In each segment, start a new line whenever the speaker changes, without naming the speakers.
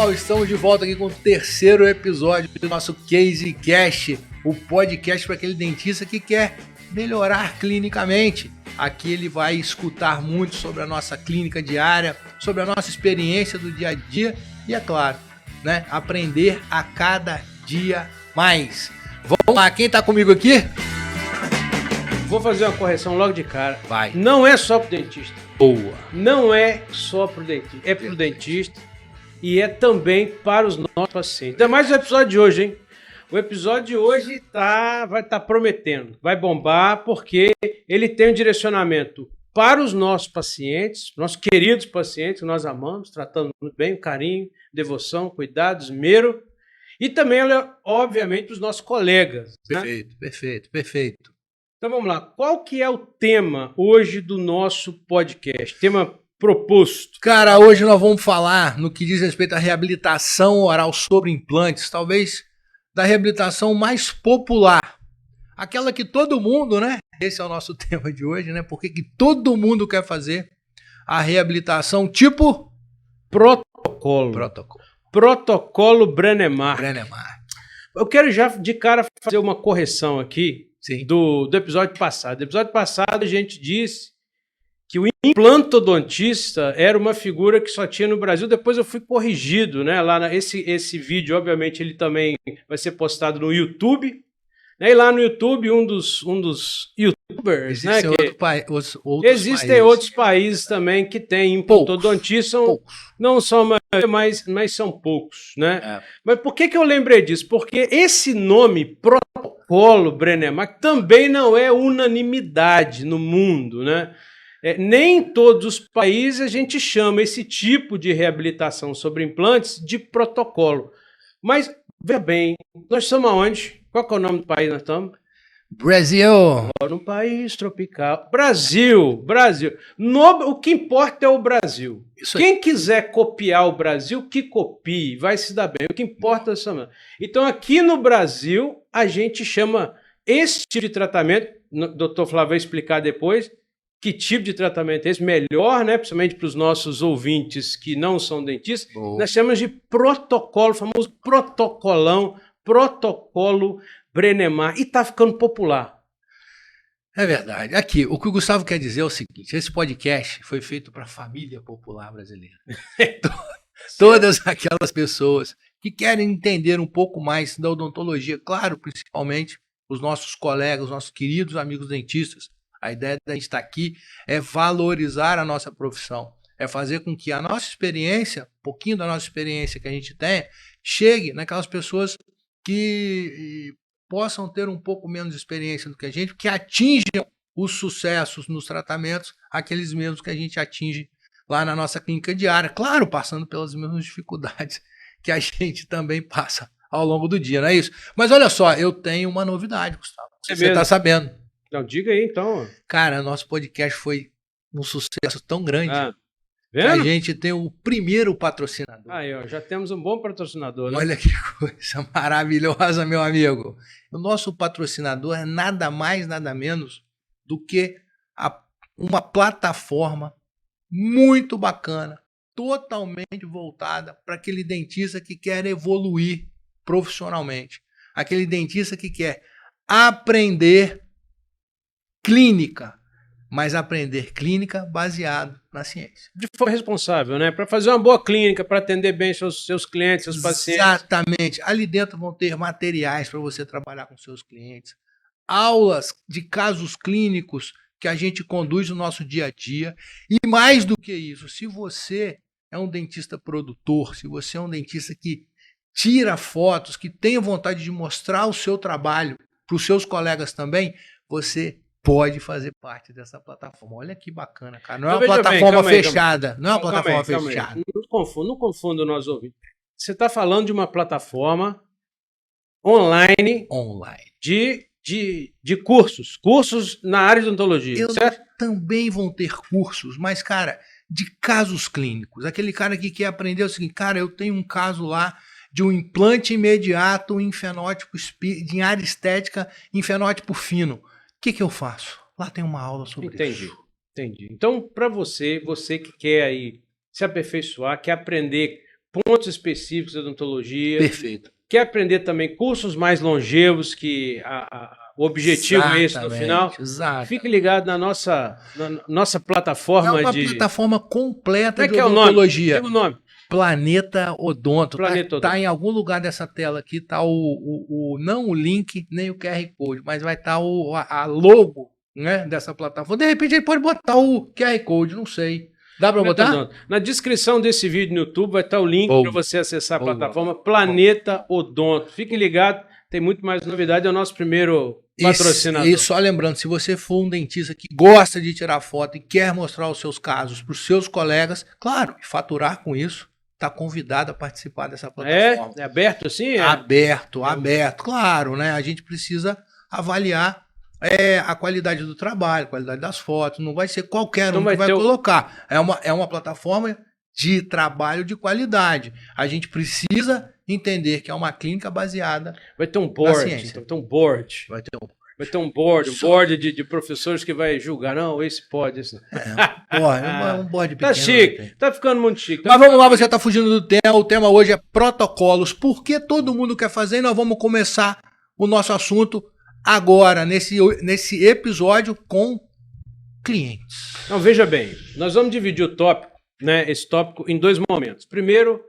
pessoal, estamos de volta aqui com o terceiro episódio do nosso Case Cast, o podcast para aquele dentista que quer melhorar clinicamente. Aqui ele vai escutar muito sobre a nossa clínica diária, sobre a nossa experiência do dia a dia e, é claro, né, aprender a cada dia mais. Vamos lá, quem está comigo aqui?
Vou fazer uma correção logo de cara.
Vai.
Não é só pro dentista.
Boa.
Não é só pro dentista. É pro dentista e é também para os nossos pacientes. Ainda mais o episódio de hoje, hein? O episódio de hoje vai estar prometendo. Vai bombar porque ele tem um direcionamento para os nossos pacientes, nossos queridos pacientes que nós amamos, tratando muito bem, carinho, devoção, cuidado, esmero. E também, obviamente, os nossos colegas.
Perfeito, né? Perfeito.
Então vamos lá, qual que é o tema hoje do nosso podcast? Tema proposto.
Cara, hoje nós vamos falar no que diz respeito à reabilitação oral sobre implantes, talvez da reabilitação mais popular. Aquela que todo mundo, né? Esse é o nosso tema de hoje, né? Porque que todo mundo quer fazer a reabilitação tipo
Protocolo Brennemark. Eu quero já de cara fazer uma correção aqui.
Sim.
Do episódio passado. No episódio passado a gente disse que o implantodontista era uma figura que só tinha no Brasil. Depois eu fui corrigido, né? Esse vídeo, obviamente, ele também vai ser postado no YouTube. Né? E lá no YouTube, um dos YouTubers, né? Existem outros países também que têm implantodontista. Não são mais, mas são poucos, né? É. Mas por que eu lembrei disso? Porque esse nome, Protocolo Brennemark, também não é unanimidade no mundo, né? Nem em todos os países a gente chama esse tipo de reabilitação sobre implantes de protocolo. Mas, veja bem, nós estamos aonde? Qual que é o nome do país que nós estamos?
Brasil.
Num país tropical. Brasil. O que importa é o Brasil. Quem quiser copiar o Brasil, que copie, vai se dar bem. O que importa é isso. Então, aqui no Brasil, a gente chama esse tipo de tratamento, o doutor Flávio vai explicar depois, que tipo de tratamento é esse, melhor, né? Principalmente para os nossos ouvintes que não são dentistas, nós chamamos de protocolo, famoso protocolo Brennemark, e está ficando popular.
É verdade. Aqui, o que o Gustavo quer dizer é o seguinte, esse podcast foi feito para a família popular brasileira. Todas aquelas pessoas que querem entender um pouco mais da odontologia, claro, principalmente os nossos colegas, os nossos queridos amigos dentistas. A ideia da gente estar aqui é valorizar a nossa profissão, é fazer com que a nossa experiência, um pouquinho da nossa experiência que a gente tem, chegue naquelas pessoas que possam ter um pouco menos de experiência do que a gente, que atinjam os sucessos nos tratamentos, aqueles mesmos que a gente atinge lá na nossa clínica diária, claro, passando pelas mesmas dificuldades que a gente também passa ao longo do dia, não é isso? Mas olha só, eu tenho uma novidade, Gustavo, você está sabendo.
Não, diga aí, então.
Cara, nosso podcast foi um sucesso tão grande
que
a gente tem o primeiro patrocinador.
Aí, ó, já temos um bom patrocinador, né?
Olha que coisa maravilhosa, meu amigo. O nosso patrocinador é nada mais, nada menos do que uma plataforma muito bacana, totalmente voltada para aquele dentista que quer evoluir profissionalmente. Aquele dentista que quer aprender clínica, mas aprender clínica baseado na ciência.
De forma responsável, né? Para fazer uma boa clínica, para atender bem seus clientes, seus pacientes.
Exatamente. Ali dentro vão ter materiais para você trabalhar com seus clientes, aulas de casos clínicos que a gente conduz no nosso dia a dia. E mais do que isso, se você é um dentista produtor, se você é um dentista que tira fotos, que tem vontade de mostrar o seu trabalho para os seus colegas também, você pode fazer parte dessa plataforma. Olha que bacana, cara. Não é uma plataforma fechada. Não é uma plataforma fechada.
Não confunda o nosso ouvinte. Você está falando de uma plataforma online. De cursos na área de odontologia, certo?
Também vão ter cursos, mas, cara, de casos clínicos. Aquele cara que quer aprender o seguinte, cara, eu tenho um caso lá de um implante imediato em fenótipo, em área estética, em fenótipo fino. O que eu faço? Lá tem uma aula sobre isso.
Entendi. Então, para você que quer aí se aperfeiçoar, quer aprender pontos específicos da odontologia.
Perfeito.
Quer aprender também cursos mais longevos, que o objetivo é esse no final?
Exato.
Fique ligado na nossa plataforma
É uma
de...
plataforma completa
Como
de
é
odontologia.
Diga o nome.
Planeta Odonto.
Planeta Odonto.
Tá em algum lugar dessa tela aqui, tá não o link, nem o QR Code, mas vai estar a logo, né, dessa plataforma. De repente ele pode botar o QR Code, não sei. Dá para botar?
Odonto. Na descrição desse vídeo no YouTube vai estar o link para você acessar a plataforma Planeta Odonto. Fique ligado, tem muito mais novidade, é o nosso primeiro patrocinador.
E só lembrando, se você for um dentista que gosta de tirar foto e quer mostrar os seus casos para os seus colegas, claro, e faturar com isso, está convidado a participar dessa plataforma.
É aberto assim?
Aberto. Claro, né? A gente precisa avaliar a qualidade do trabalho, a qualidade das fotos. Não vai ser qualquer um que vai colocar. É uma plataforma de trabalho de qualidade. A gente precisa entender que é uma clínica baseada
vai ter um board,
na ciência.
Vai ter um board. Vai ter um board de professores que vai julgar. Não, esse pode, esse não.
Um board pequeno.
Tá chique, tá ficando muito chique.
Mas vamos lá, você tá fugindo do tema. O tema hoje é protocolos. Por que todo mundo quer fazer? E nós vamos começar o nosso assunto agora, nesse episódio com clientes.
Então, veja bem, nós vamos dividir o tópico, né, esse tópico em dois momentos. Primeiro,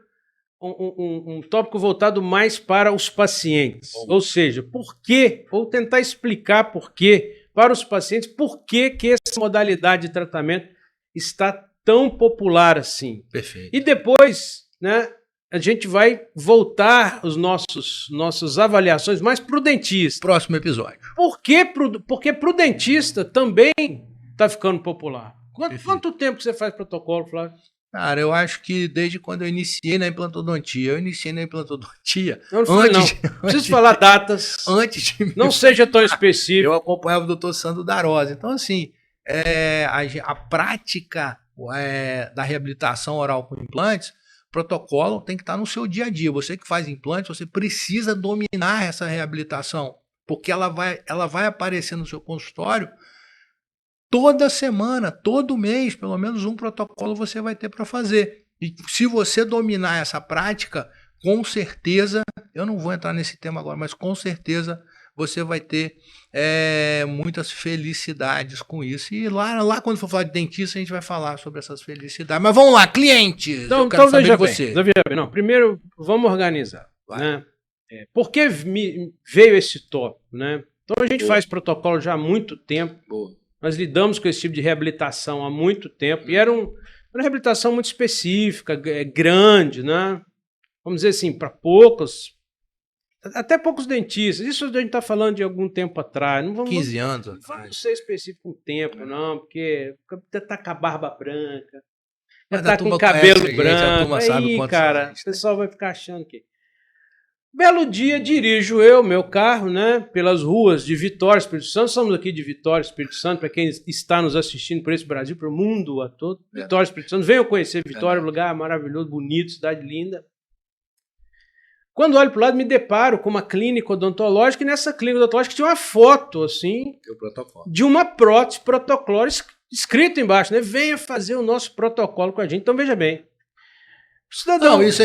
um tópico voltado mais para os pacientes, ou seja, por que, ou tentar explicar por que, para os pacientes, por que essa modalidade de tratamento está tão popular assim.
Perfeito.
E depois, né, a gente vai voltar os nossas avaliações mais pro dentista.
Próximo episódio.
Porque pro dentista também está ficando popular. Quanto tempo você faz protocolo, Flávio?
Cara, eu acho que desde quando eu iniciei na implantodontia.
Não preciso falar datas.
Antes de
não seja tão específico.
Eu acompanhava o Dr. Sandro Darosa. Então, assim, a prática da reabilitação oral com implantes, protocolo tem que estar no seu dia a dia. Você que faz implantes, você precisa dominar essa reabilitação, porque ela vai aparecer no seu consultório toda semana, todo mês, pelo menos um protocolo você vai ter para fazer. E se você dominar essa prática, com certeza, eu não vou entrar nesse tema agora, mas com certeza você vai ter muitas felicidades com isso. E lá quando for falar de dentista, a gente vai falar sobre essas felicidades. Mas vamos lá, clientes!
Então,
eu quero saber
veja
de você.
Bem. Não, primeiro, vamos organizar. Né? Por que veio esse tópico? Né? Então, a gente faz protocolo já há muito tempo.
Boa.
Nós lidamos com esse tipo de reabilitação há muito tempo. E era uma reabilitação muito específica, grande, né? Vamos dizer assim, para até poucos dentistas. Isso a gente está falando de algum tempo atrás. Não vamos,
15 anos
não
atrás.
vamos ser específico com o tempo, não, porque tá com a barba branca,
Mas
tá com o cabelo branco.
Aí,
cara, o pessoal vai ficar achando que... Belo dia, dirijo eu, meu carro, né, pelas ruas de Vitória, Espírito Santo. Estamos aqui de Vitória, Espírito Santo, para quem está nos assistindo por esse Brasil, para o mundo a todo. Vitória, Espírito Santo. Venham conhecer Vitória, um lugar maravilhoso, bonito, cidade linda. Quando olho para o lado, me deparo com uma clínica odontológica, e nessa clínica odontológica tinha uma foto, assim, de uma prótese protocolo escrito embaixo, né? Venha fazer o nosso protocolo com a gente. Então, veja bem.
Cidadão, não, isso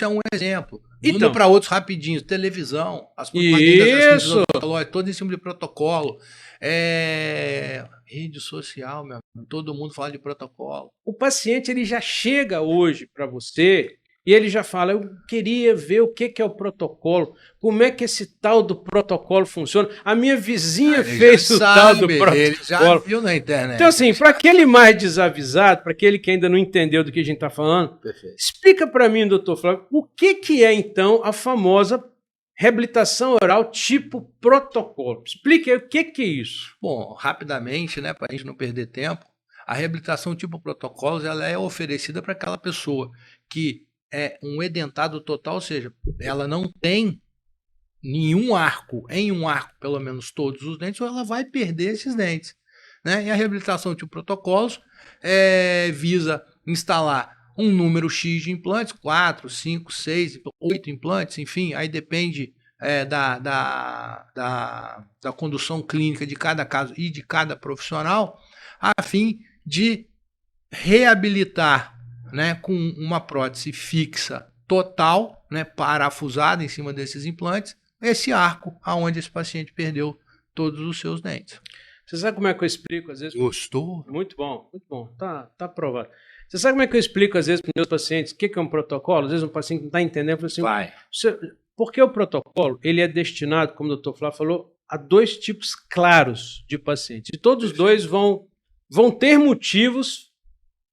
é um exemplo. Indo para outros rapidinhos, televisão, as propagandas todas em cima de protocolo, rede social, meu amigo, todo mundo fala de protocolo.
O paciente ele já chega hoje para você e ele já fala, eu queria ver o que é o protocolo, como é que esse tal do protocolo funciona. A minha vizinha fez o tal do protocolo. Ele
já viu na internet.
Então assim, para aquele mais desavisado, para aquele que ainda não entendeu do que a gente está falando, explica para mim, doutor Flávio, o que é então a famosa reabilitação oral tipo protocolo? Explique aí o que é isso.
Bom, rapidamente, né, para a gente não perder tempo, a reabilitação tipo protocolos ela é oferecida para aquela pessoa que é um edentado total, ou seja, ela não tem em um arco, pelo menos todos os dentes, ou ela vai perder esses dentes. Né? E a reabilitação tipo protocolos visa instalar um número X de implantes, 4, 5, 6, 8 implantes, enfim, aí depende da condução clínica de cada caso e de cada profissional, a fim de reabilitar né, com uma prótese fixa total, né, parafusada em cima desses implantes, esse arco aonde esse paciente perdeu todos os seus dentes.
Você sabe como é que eu explico às vezes?
Gostou?
Muito bom, muito bom. Tá aprovado. Você sabe como é que eu explico às vezes para os meus pacientes o que é um protocolo? Às vezes um paciente não está entendendo, fala assim,
Vai.
porque o protocolo ele é destinado, como o Dr. Flávio falou, a dois tipos claros de pacientes. E todos os dois vão ter motivos,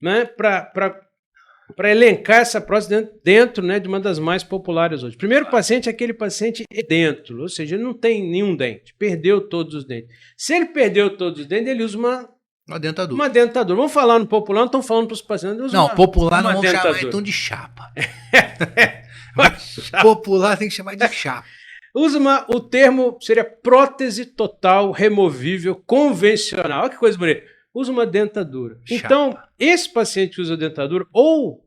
né, para elencar essa prótese dentro, né, de uma das mais populares hoje. Primeiro paciente é aquele paciente dentro, ou seja, ele não tem nenhum dente, perdeu todos os dentes. Se ele perdeu todos os dentes, ele usa uma dentadura. Vamos falar no popular, não estão falando para os pacientes.
Não, popular não vamos chamar então de chapa. Popular tem que chamar de chapa.
Usa o termo, seria prótese total removível convencional. Olha que coisa bonita. Usa uma dentadura.
Chapa.
Então, esse paciente que usa dentadura, ou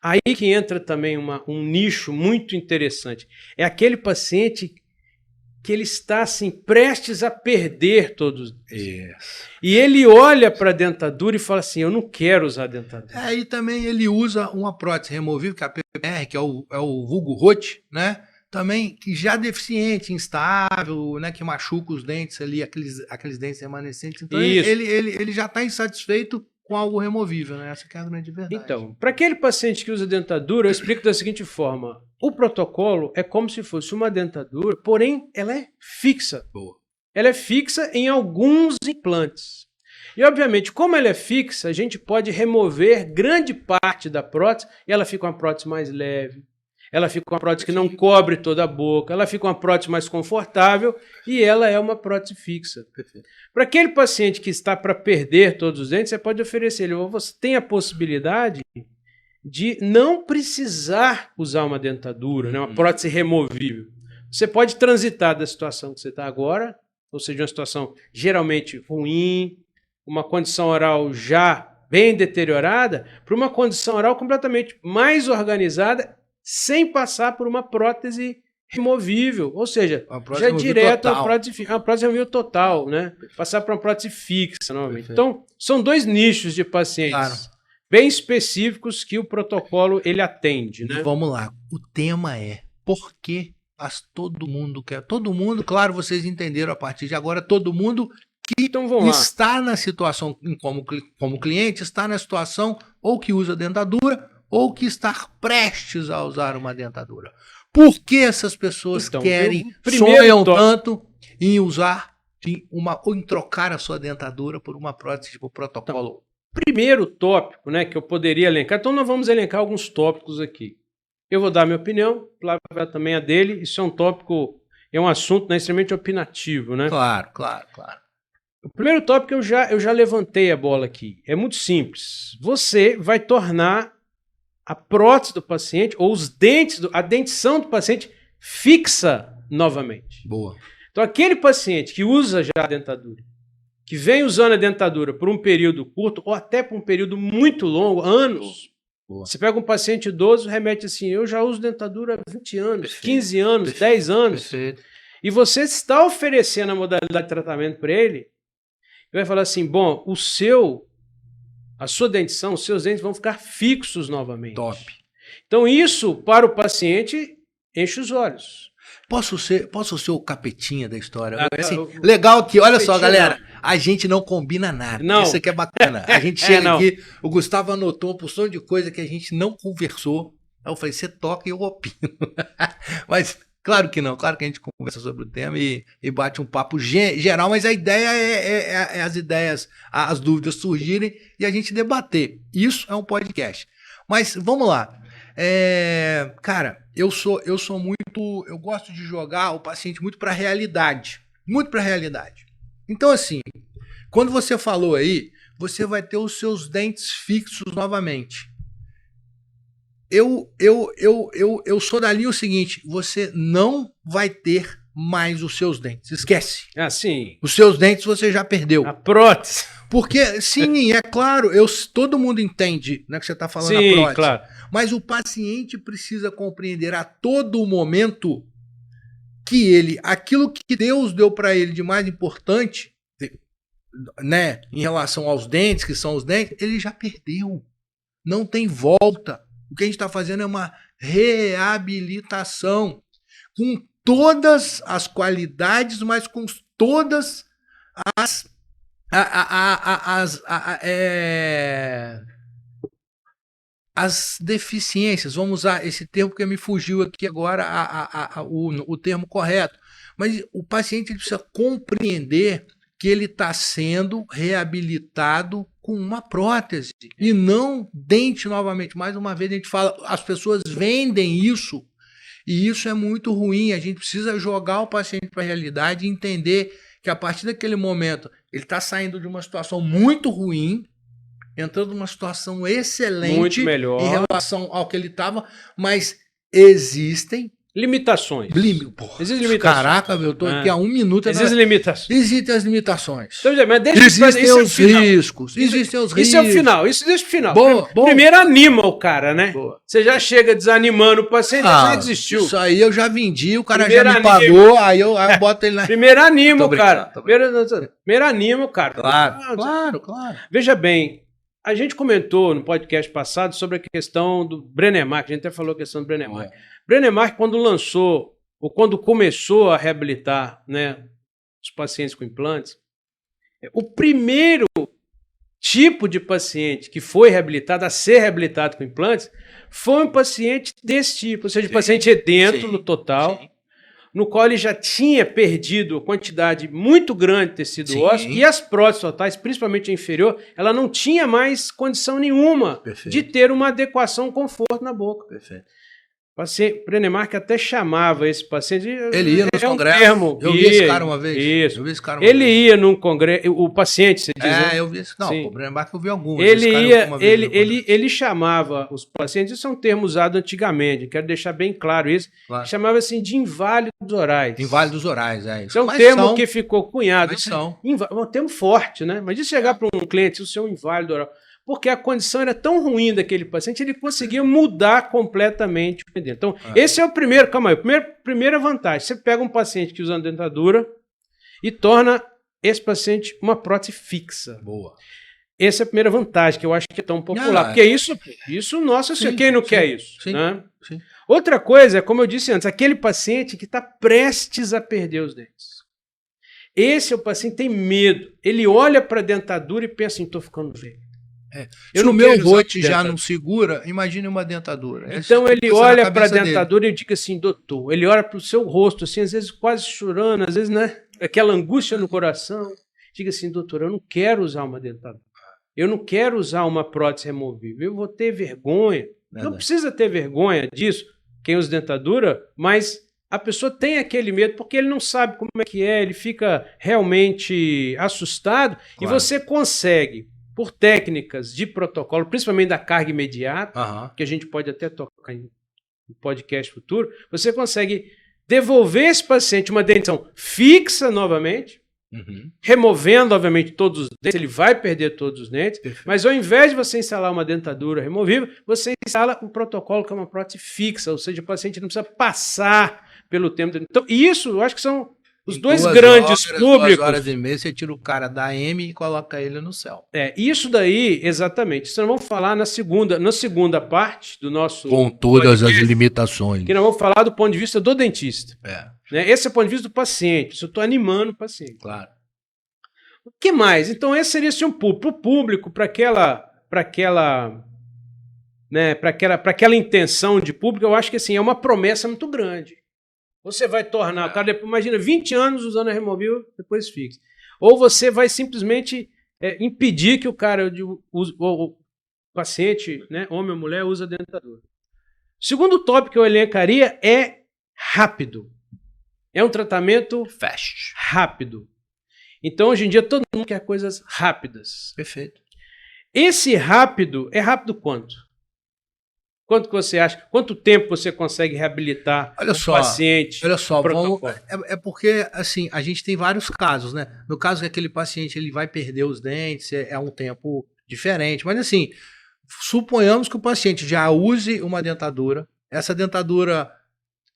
aí que entra também um nicho muito interessante, é aquele paciente que ele está assim, prestes a perder todos os dentes. E ele olha para a dentadura e fala assim, eu não quero usar a dentadura.
Aí também ele usa uma prótese removível, que é a PPR, que é o vulgo rote, né? Também que já deficiente, instável, né, que machuca os dentes ali, aqueles dentes remanescentes. Então ele já está insatisfeito com algo removível, né? Essa que é a grande verdade.
Então, para aquele paciente que usa dentadura, eu explico da seguinte forma: o protocolo é como se fosse uma dentadura, porém ela é fixa.
Boa.
Ela é fixa em alguns implantes. E, obviamente, como ela é fixa, a gente pode remover grande parte da prótese e ela fica uma prótese mais leve. Ela fica uma prótese que não cobre toda a boca, ela fica uma prótese mais confortável e ela é uma prótese fixa. Para aquele paciente que está para perder todos os dentes, você pode oferecer ele, você tem a possibilidade de não precisar usar uma dentadura, né, uma prótese removível. Você pode transitar da situação que você está agora, ou seja, uma situação geralmente ruim, uma condição oral já bem deteriorada, para uma condição oral completamente mais organizada, sem passar por uma prótese removível, ou seja, já direto a uma prótese removível total, né? Passar para uma prótese fixa, novamente. Perfeito. Então, são dois nichos de pacientes bem específicos que o protocolo ele atende, né?
Vamos lá, o tema é por que todo mundo quer? Todo mundo, claro, vocês entenderam a partir de agora, todo mundo que está na situação como cliente, está na situação ou que usa dentadura ou que está prestes a usar uma dentadura. Por que essas pessoas sonham tanto em usar ou em trocar a sua dentadura por uma prótese tipo protocolo?
Então, primeiro tópico, né, que eu poderia elencar, então nós vamos elencar alguns tópicos aqui. Eu vou dar minha opinião, Flávio também a dele, isso é um tópico, é um assunto, né, extremamente opinativo, né?
Claro.
O primeiro tópico eu já levantei a bola aqui, é muito simples. Você vai tornar a prótese do paciente ou os dentes, a dentição do paciente fixa novamente.
Boa.
Então, aquele paciente que usa já a dentadura, que vem usando a dentadura por um período curto ou até por um período muito longo, anos. Boa. Você pega um paciente idoso, remete assim, eu já uso dentadura há 20 anos, perfeito, 15 anos, perfeito, 10 anos. Perfeito. E você está oferecendo a modalidade de tratamento para ele, ele vai falar assim, bom, a sua dentição, os seus dentes vão ficar fixos novamente.
Top.
Então isso, para o paciente, enche os olhos.
Posso ser o capetinha da história? Assim, legal que, olha só, galera, a gente não combina nada. Não. Isso aqui é bacana. A gente chega aqui, o Gustavo anotou uma porção de coisa que a gente não conversou. Aí eu falei, você toca e eu opino. Mas claro que não, claro que a gente conversa sobre o tema e bate um papo geral, mas a ideia é as ideias, as dúvidas surgirem e a gente debater. Isso é um podcast. Mas vamos lá. Cara, eu gosto de jogar o paciente muito para a realidade. Muito para a realidade. Então, assim, quando você falou aí, você vai ter os seus dentes fixos novamente. Eu sou da linha o seguinte, você não vai ter mais os seus dentes. Esquece.
Sim.
Os seus dentes você já perdeu.
A prótese.
Porque, sim, é claro, todo mundo entende, né, que você está falando,
sim,
a prótese.
Claro.
Mas o paciente precisa compreender a todo momento que aquilo que Deus deu para ele de mais importante, né, em relação aos dentes, que são os dentes, ele já perdeu. Não tem volta. O que a gente está fazendo é uma reabilitação com todas as qualidades, mas com todas as deficiências. Vamos usar esse termo porque me fugiu aqui agora o termo correto. Mas o paciente ele precisa compreender que ele está sendo reabilitado com uma prótese e não dente novamente. Mais uma vez a gente fala, as pessoas vendem isso e isso é muito ruim. A gente precisa jogar o paciente para a realidade e entender que a partir daquele momento ele está saindo de uma situação muito ruim, entrando numa situação excelente,
muito melhor
em relação ao que ele estava, mas existem
limitações.
Existem limitações. Caraca, eu tô aqui há 1 minuto.
Existem limitações.
Existem as limitações.
Então, mas
existem os riscos. Existem os riscos.
Isso é o final. Isso deixa o final.
Boa.
Primeiro anima o cara, né?
Boa.
Você já chega desanimando o paciente, já desistiu.
Isso aí eu já vendi, o cara primeiro já me pagou, aí eu boto ele na...
Primeiro anima o cara. Primeiro anima o cara.
Claro.
Veja bem, a gente comentou no podcast passado sobre a questão do Brenner Mark, a gente até falou a questão do Brenner Mark. Brenner Mark, quando lançou, ou quando começou a reabilitar, né, os pacientes com implantes, o primeiro tipo de paciente que foi reabilitado, a ser reabilitado com implantes, foi um paciente desse tipo, ou seja, de paciente edento no total, no qual ele já tinha perdido a quantidade muito grande de tecido ósseo, e as próteses totais, principalmente a inferior, ela não tinha mais condição nenhuma de ter uma adequação, um conforto na boca.
Perfeito.
O Brenner Mark até chamava esse paciente...
Ele ia nos congressos. Eu vi esse cara uma vez.
Isso.
Eu vi esse cara
ele ia num congresso... O paciente, você diz, né?
Eu vi esse... Não, o Brenner Mark eu vi alguns.
Ele chamava os pacientes... Isso é um termo usado antigamente. Quero deixar bem claro isso.
Claro.
Chamava assim de inválidos orais.
Inválidos orais,
isso é um termo que ficou cunhado. É um termo forte, né? Mas de chegar para um cliente, isso é um inválido oral... Porque a condição era tão ruim daquele paciente, ele conseguia mudar completamente. Então, esse é o primeiro, calma aí, primeira vantagem. Você pega um paciente que usa uma dentadura e torna esse paciente uma prótese fixa.
Boa.
Essa é a primeira vantagem, que eu acho que é tão popular. Porque isso nossa senhora, quem não quer isso? Né? Outra coisa, como eu disse antes, aquele paciente que está prestes a perder os dentes. Esse é o paciente que tem medo. Ele olha para a dentadura e pensa assim, estou ficando velho.
Se o meu rote já não segura, imagine uma dentadura.
Então ele olha para a dentadura e diz assim, doutor, ele olha para o seu rosto, assim, às vezes quase chorando, às vezes, né, aquela angústia no coração, diga assim, doutor, eu não quero usar uma dentadura, eu não quero usar uma prótese removível, eu vou ter vergonha. Não precisa ter vergonha disso, quem usa dentadura, mas a pessoa tem aquele medo porque ele não sabe como é que é, ele fica realmente assustado e você consegue, por técnicas de protocolo, principalmente da carga imediata, que a gente pode até tocar em podcast futuro, você consegue devolver esse paciente uma dentição fixa novamente, removendo, obviamente, todos os dentes, ele vai perder todos os dentes, mas ao invés de você instalar uma dentadura removível, você instala um protocolo que é uma prótese fixa, ou seja, o paciente não precisa passar pelo tempo. Então, isso, eu acho que são os dois grandes públicos.
2 horas e meia, você tira o cara da M e coloca ele no céu.
Isso daí, exatamente. Isso nós vamos falar na segunda parte do nosso...
Com todas as limitações.
Que nós vamos falar do ponto de vista do dentista. Né? Esse é o ponto de vista do paciente. Isso eu estou animando o paciente.
Claro.
O que mais? Então, esse seria assim, para o público, para aquela intenção de público, eu acho que assim, é uma promessa muito grande. Você vai tornar o cara, imagina, 20 anos usando a removível, depois fixa. Ou você vai simplesmente impedir que o cara, o paciente, né, homem ou mulher, use a dentadura. O segundo tópico que eu elencaria é rápido. É um tratamento rápido. Então, hoje em dia, todo mundo quer coisas rápidas.
Perfeito.
Esse rápido, é rápido quanto? Quanto que você acha? Quanto tempo você consegue reabilitar um paciente?
Olha só, porque assim, a gente tem vários casos, né? No caso que aquele paciente ele vai perder os dentes, é um tempo diferente. Mas assim, suponhamos que o paciente já use uma dentadura, essa dentadura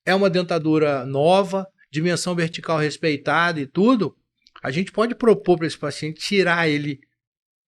é uma dentadura nova, dimensão vertical respeitada e tudo, a gente pode propor para esse paciente tirar ele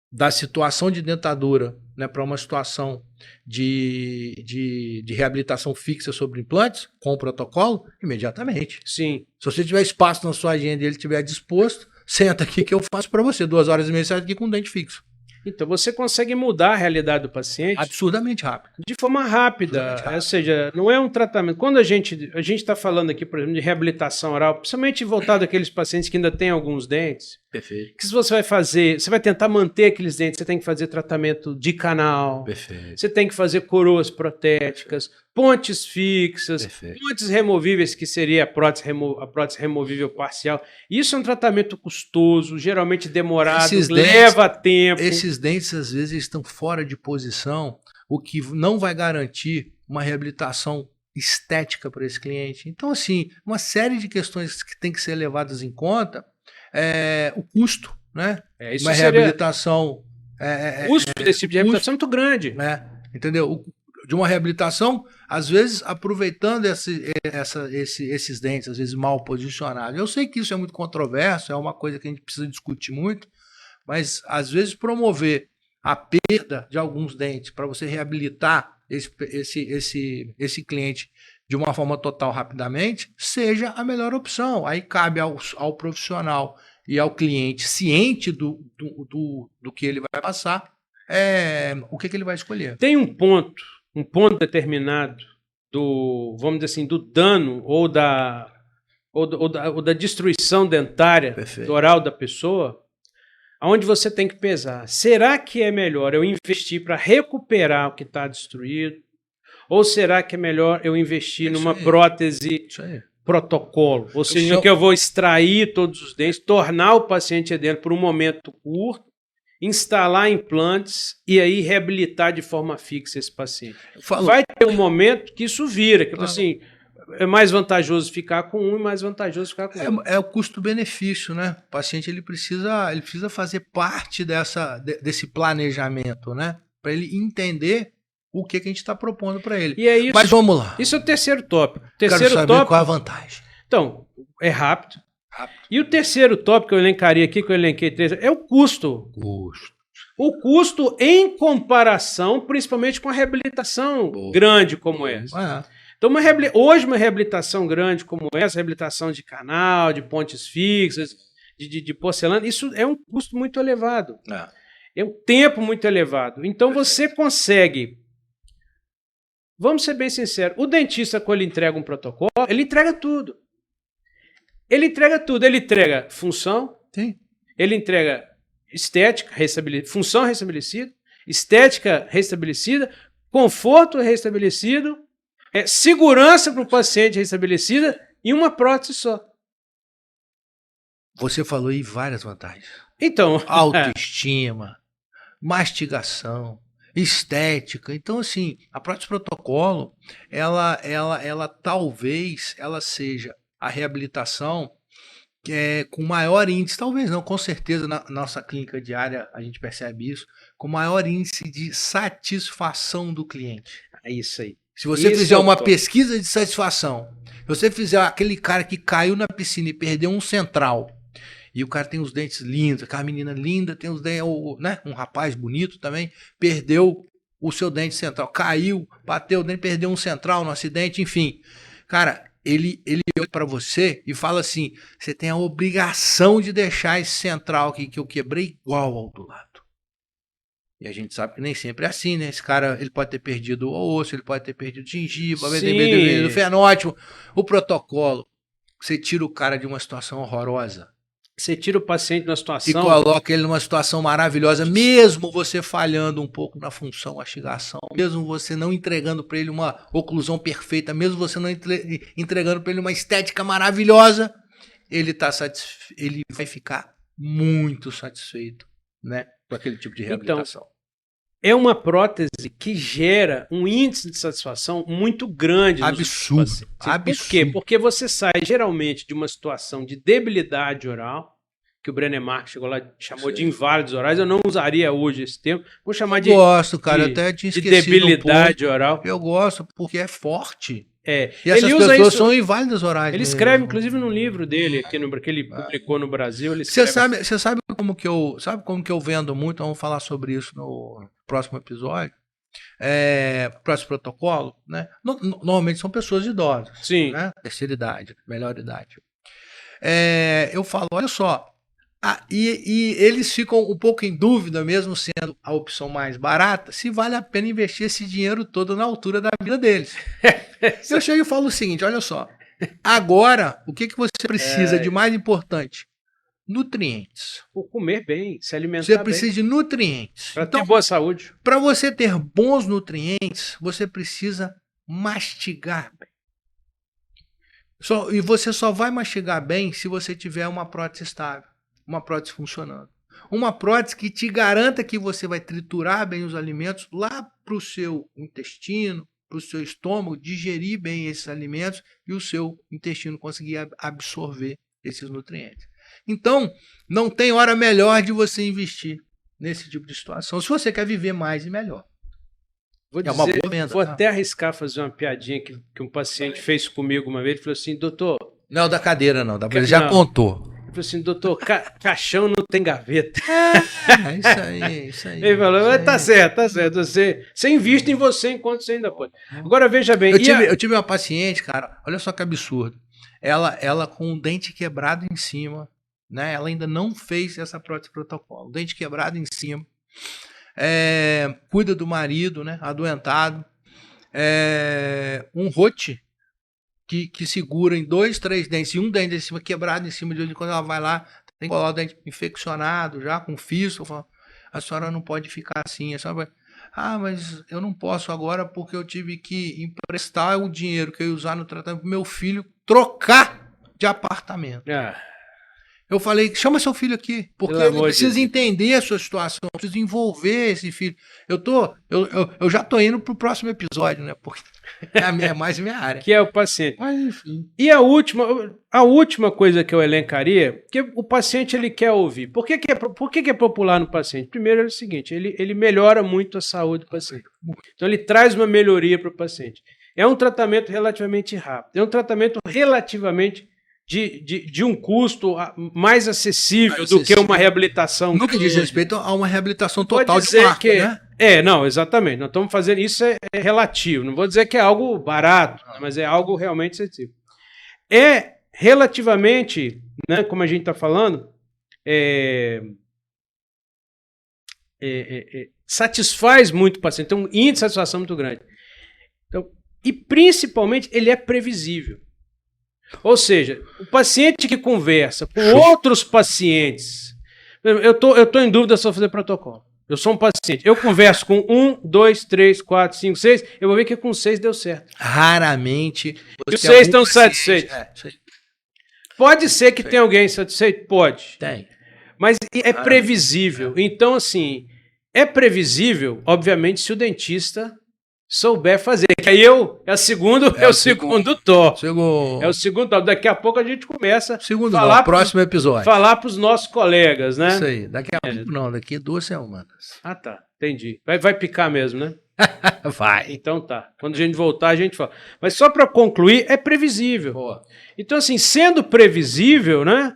da situação de dentadura né, para uma situação de reabilitação fixa sobre implantes, com o protocolo, imediatamente.
Sim.
Se você tiver espaço na sua agenda e ele estiver disposto, senta aqui que eu faço para você. 2 horas e meia você sai aqui com um dente fixo.
Então você consegue mudar a realidade do paciente
Absurdamente rápido.
de forma rápida. Ou seja, não é um tratamento. Quando a gente está falando aqui, por exemplo, de reabilitação oral, principalmente voltado àqueles pacientes que ainda têm alguns dentes,
Perfeito.
que se você vai fazer, você vai tentar manter aqueles dentes, você tem que fazer tratamento de canal,
Perfeito.
você tem que fazer coroas protéticas, pontes fixas,
Perfeito.
pontes removíveis, que seria a prótese removível parcial. Isso é um tratamento custoso, geralmente demorado, leva tempo.
Esses dentes, às vezes, estão fora de posição, o que não vai garantir uma reabilitação estética para esse cliente. Então, assim, uma série de questões que tem que ser levadas em conta. O custo, né?
Isso
uma reabilitação.
O custo desse tipo de reabilitação é muito grande.
Entendeu? De uma reabilitação, às vezes aproveitando esses dentes, às vezes mal posicionados. Eu sei que isso é muito controverso, é uma coisa que a gente precisa discutir muito, mas às vezes promover a perda de alguns dentes para você reabilitar esse cliente de uma forma total rapidamente, seja a melhor opção. Aí cabe ao profissional e ao cliente ciente do que ele vai passar, o que ele vai escolher.
Tem um ponto determinado vamos dizer assim, do dano ou da destruição dentária do oral da pessoa, onde você tem que pesar. Será que é melhor eu investir para recuperar o que está destruído? Ou será que é melhor eu investir numa prótese protocolo? Ou seja, que eu vou extrair todos os dentes, tornar o paciente dentro por um momento curto, instalar implantes e aí reabilitar de forma fixa esse paciente. Vai ter um momento que isso vira, que assim, é mais vantajoso ficar com um e mais vantajoso ficar com outro.
É o custo-benefício, né? O paciente ele precisa fazer parte desse planejamento, né? Para ele entender o que a gente está propondo para ele.
E é isso,
mas vamos lá.
Isso é o terceiro tópico.
Quero saber qual é a vantagem.
Então, é rápido. E o terceiro tópico que eu elencaria aqui, que eu elenquei 3, é o custo. O custo em comparação, principalmente com a reabilitação grande como essa. Então, hoje uma reabilitação grande como essa, reabilitação de canal, de pontes fixas, de porcelana, isso é um custo muito elevado. É um tempo muito elevado. Então, você consegue... Vamos ser bem sinceros, o dentista, quando ele entrega um protocolo, ele entrega tudo. Ele entrega função, ele entrega estética, função restabelecida, estética restabelecida, conforto restabelecido, segurança para o paciente restabelecida e uma prótese só.
Você falou aí várias vantagens.
Então,
autoestima, mastigação, estética. Então, assim, a prótese protocolo, ela talvez ela seja a reabilitação com maior índice, talvez não, com certeza na nossa clínica diária a gente percebe isso, com maior índice de satisfação do cliente.
É isso aí.
Se você fizer uma pesquisa de satisfação, se você fizer aquele cara que caiu na piscina e perdeu um central, e o cara tem os dentes lindos, aquela menina linda, tem os dentes, né? Um rapaz bonito também, perdeu o seu dente central, caiu, bateu o dente, perdeu um central no acidente, enfim. Cara, ele olha para você e fala assim, você tem a obrigação de deixar esse central aqui que eu quebrei igual ao do lado. E a gente sabe que nem sempre é assim, né? Esse cara, ele pode ter perdido o osso, ele pode ter perdido o gengiva, pode ter perdido o fenótipo. O protocolo, você tira o cara de uma situação horrorosa.
Você tira o paciente de uma situação...
E coloca ele numa situação maravilhosa, mesmo você falhando um pouco na função mastigação, mesmo você não entregando para ele uma oclusão perfeita, mesmo você não entregando para ele uma estética maravilhosa, ele vai ficar muito satisfeito, né, com aquele tipo de reabilitação.
Então, é uma prótese que gera um índice de satisfação muito grande.
Absurdo.
Por quê? Porque você sai geralmente de uma situação de debilidade oral, que o Brené Marx chegou lá, chamou de inválidos orais. Eu não usaria hoje esse termo. Vou chamar de...
Gosto, cara. Eu até tinha esquecido
debilidade oral.
Eu gosto porque é forte.
E
essas pessoas são inválidas orais.
Ele escreve, inclusive, no livro dele, que ele publicou no Brasil.
Você sabe como que eu vendo muito? Vamos falar sobre isso próximo episódio, próximo protocolo, né? Normalmente são pessoas idosas,
Sim.
Né? Terceira idade, melhor idade. Eu falo, olha só, e eles ficam um pouco em dúvida, mesmo sendo a opção mais barata, se vale a pena investir esse dinheiro todo na altura da vida deles. Eu chego e falo o seguinte, olha só, agora, o que você precisa de mais importante? Nutrientes.
Por comer bem, se alimentar
Você
bem.
precisa de nutrientes.
Para ter boa saúde.
Para você ter bons nutrientes, você precisa mastigar bem. E você só vai mastigar bem se você tiver uma prótese estável, uma prótese funcionando. Uma prótese que te garanta que você vai triturar bem os alimentos lá para o seu intestino, para o seu estômago, digerir bem esses alimentos e o seu intestino conseguir absorver esses nutrientes. Então, não tem hora melhor de você investir nesse tipo de situação, se você quer viver mais e melhor.
Vou até arriscar fazer uma piadinha que um paciente fez comigo uma vez. Ele falou assim, doutor...
Não, da cadeira não, ele já contou.
Ele falou assim, doutor, caixão não tem gaveta.
Isso aí.
Ele falou, tá certo. Você investe em você enquanto você ainda pode. Agora, veja bem...
Eu tive uma paciente, cara, olha só que absurdo. Ela com um dente quebrado em cima, né? Ela ainda não fez essa prótese protocolo. Dente quebrado em cima. Cuida do marido, né? Adoentado. Um rote que segura em 2, 3 dentes. E um dente em cima quebrado em cima. De vez em quando ela vai lá, tem que colar o dente infeccionado já, com fístula. Falo, a senhora não pode ficar assim. A senhora vai... mas eu não posso agora porque eu tive que emprestar o dinheiro que eu ia usar no tratamento pro meu filho trocar de apartamento. Eu falei, chama seu filho aqui, porque ele precisa entender a sua situação, precisa envolver esse filho. Eu já tô indo pro próximo episódio, né? Porque é mais minha área.
Que é o paciente.
Mas enfim.
E a última coisa que eu elencaria, que o paciente ele quer ouvir. Por que é popular no paciente? Primeiro é o seguinte, ele melhora muito a saúde do paciente. Então ele traz uma melhoria para o paciente. É um tratamento relativamente rápido, é um tratamento relativamente de um custo mais acessível do que uma reabilitação.
No que diz respeito a uma reabilitação total de marca, né?
Não, exatamente. Nós estamos fazendo isso, é relativo. Não vou dizer que é algo barato, mas é algo realmente acessível. É relativamente, né, como a gente está falando, satisfaz muito o paciente. Tem um índice de satisfação muito grande. Então, e principalmente ele é previsível. Ou seja, o paciente que conversa com outros pacientes, eu tô em dúvida se eu vou fazer protocolo. Eu sou um paciente, eu converso com 1, 2, 3, 4, 5, 6, eu vou ver que com 6 deu certo.
Raramente.
Os 6 estão satisfeitos. Pode ser que tenha alguém satisfeito? Pode.
Tem.
Mas é previsível. Então, assim, é previsível, obviamente, se o dentista souber fazer. Que aí é o segundo top. É o segundo top. Daqui a pouco a gente começa a falar
próximo episódio.
Falar para os nossos colegas, né?
Isso aí. Daqui a pouco não, daqui a 2 semanas.
Ah, tá. Entendi. Vai picar mesmo, né?
Vai.
Então tá. Quando a gente voltar, a gente fala. Mas só para concluir, é previsível.
Boa.
Então, assim, sendo previsível, né?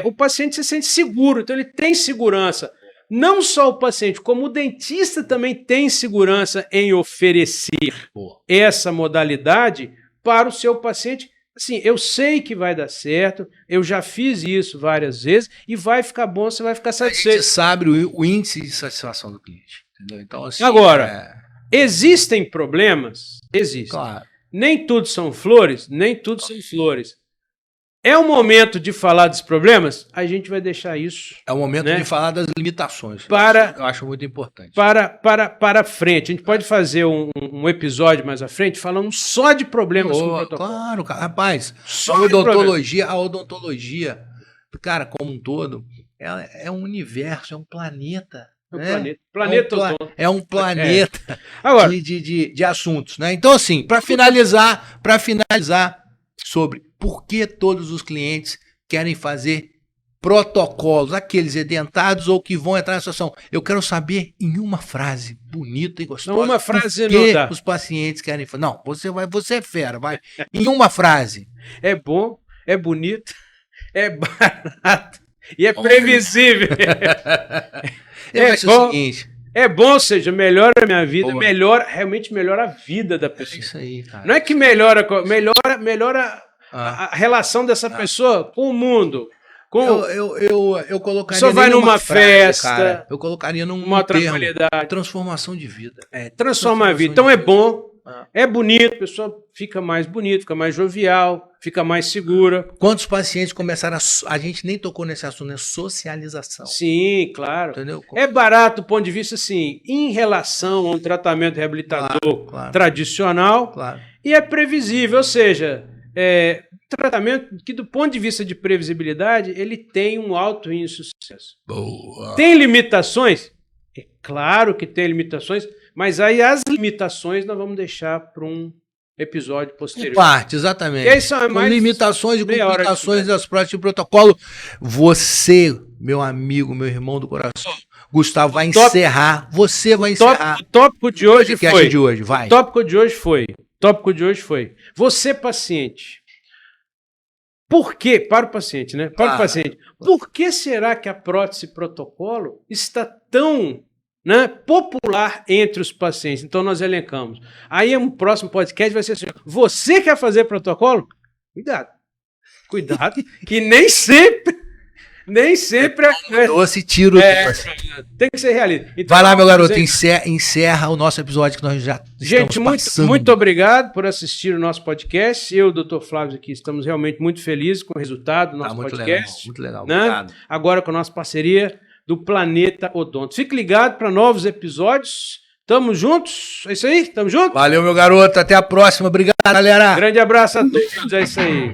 O paciente se sente seguro. Então, ele tem segurança. Não só o paciente, como o dentista também tem segurança em oferecer essa modalidade para o seu paciente. Assim, eu sei que vai dar certo, eu já fiz isso várias vezes e vai ficar bom, você vai ficar satisfeito.
A gente sabe o índice de satisfação do cliente. Entendeu? Então, assim,
agora, existem problemas? Existem.
Claro.
Nem tudo são flores, nem tudo são flores. É o momento de falar dos problemas? A gente vai deixar isso.
É o momento de falar das limitações. Eu acho muito importante.
Para frente. A gente pode fazer um episódio mais à frente falando só de problemas com o protocolo.
Claro, cara. Rapaz, a odontologia, cara, como um todo, ela é um universo, é um planeta. É um planeta
Agora,
de assuntos, né? Então, assim, para finalizar sobre por que todos os clientes querem fazer protocolos, aqueles edentados ou que vão entrar na situação. Eu quero saber em uma frase bonita e gostosa.
Não, uma frase
por que os pacientes querem fazer. Não, você é fera, vai. Em uma frase.
É bom, é bonito, é barato e é previsível.
Eu acho o seguinte,
É bom, ou seja, melhora a minha vida,
Boa.
realmente melhora a vida da pessoa.
É isso aí, cara.
Não é que melhora a relação dessa pessoa com o mundo.
Eu
A
colocaria
pessoa vai numa
frase,
festa,
cara. Eu colocaria
uma
termo,
tranquilidade.
transformação de vida.
Transforma a vida. Então é bom, é bonito, a pessoa fica mais bonita, fica mais jovial, fica mais segura.
Quantos pacientes começaram a gente nem tocou nesse assunto, né? Socialização.
Sim, claro.
Entendeu?
É barato do ponto de vista, assim, em relação a um tratamento reabilitador tradicional, e é previsível, ou seja, tratamento que do ponto de vista de previsibilidade, ele tem um alto índice de sucesso.
Boa.
Tem limitações? É claro que tem limitações, mas aí as limitações nós vamos deixar para um episódio posterior.
Parte, exatamente.
Aí são
com limitações e complicações das provas de protocolo. Você, meu amigo, meu irmão do coração, Gustavo, vai encerrar. Você vai encerrar.
O tópico de hoje foi.
Vai.
O tópico de hoje foi. Você, paciente. Por quê? Para o paciente, né? Para o paciente. Por que será que a prótese protocolo está tão popular entre os pacientes? Então nós elencamos. Aí um próximo podcast vai ser assim: você quer fazer protocolo? Cuidado, que nem sempre
doce tiro.
Tem que ser realista. Então,
vai lá, meu garoto, encerra o nosso episódio que nós já
gente, muito obrigado por assistir o nosso podcast. Eu, Dr. Flávio, aqui estamos realmente muito felizes com o resultado do nosso podcast.
Muito legal.
Obrigado. Agora com a nossa parceria do Planeta Odonto. Fique ligado para novos episódios. Tamo juntos. É isso aí? Tamo junto?
Valeu, meu garoto. Até a próxima. Obrigado, galera.
Grande abraço a todos. É isso aí.